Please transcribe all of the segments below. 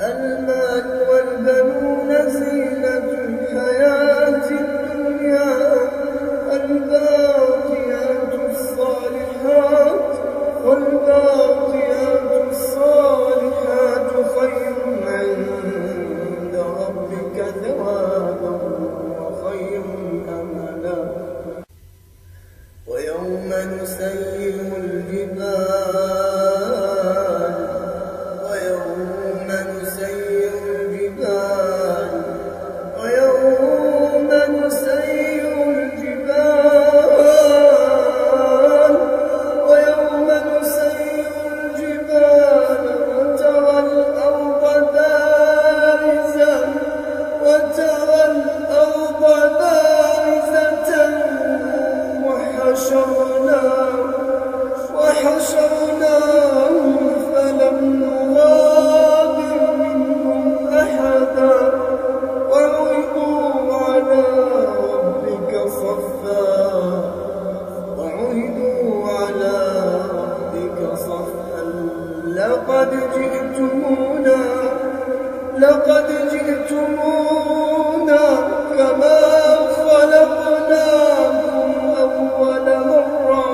المال والبنون زينة الحياة الدنيا والباقيات الصالحات خير عند ربك ثوابا وخير أملا. ويوم نسير الجبال وحشرناهم فلم نغادر منهم أحدا وعرضوا على ربك صفا لقد جئتمونا كما خلقناكم أول مرة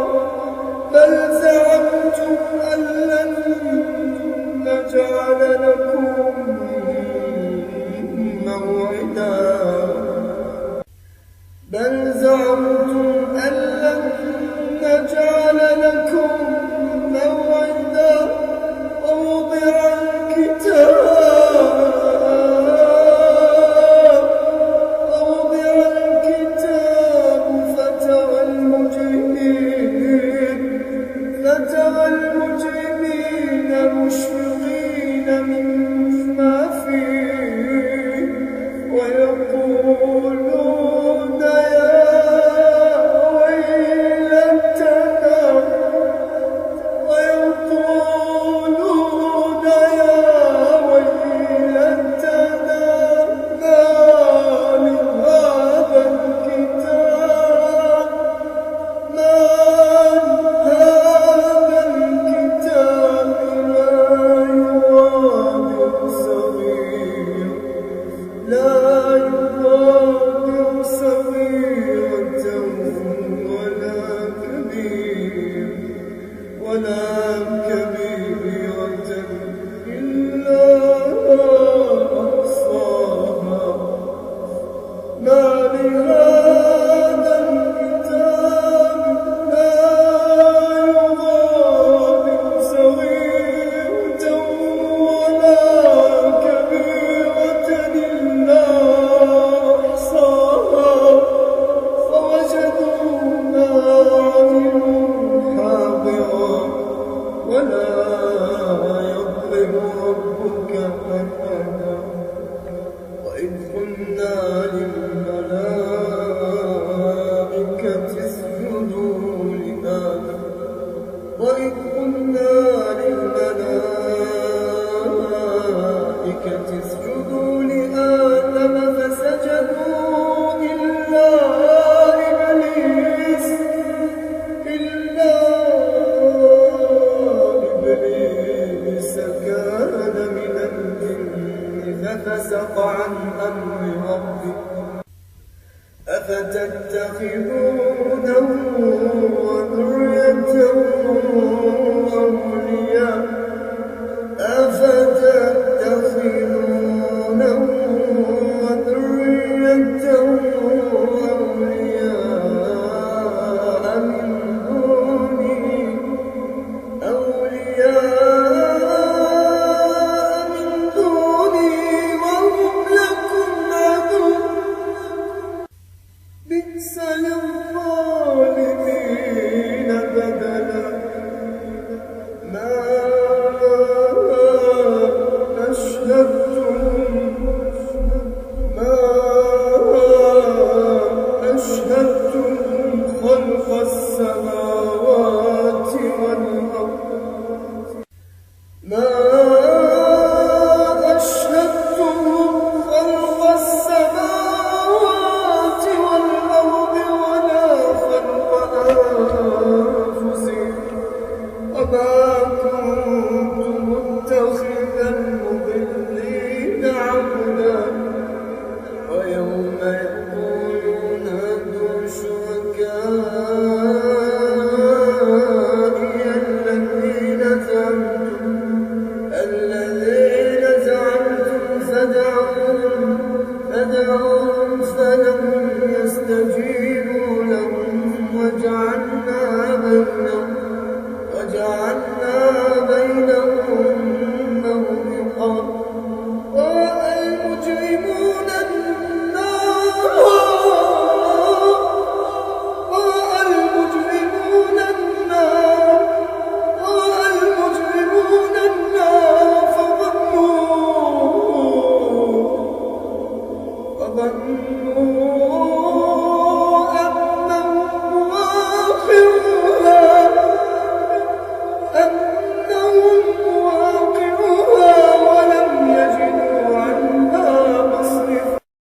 بل زعمتم أن لن نجعل لكم موعدا ووضع الكتاب فترى المجرمين مشفقين مما فيه ويقولون وإذ قلنا للملائكة اسجدوا لآدم فسجدوا إلا إبليس كان من الجن ففسق عن أمر ربه أفتتخذونه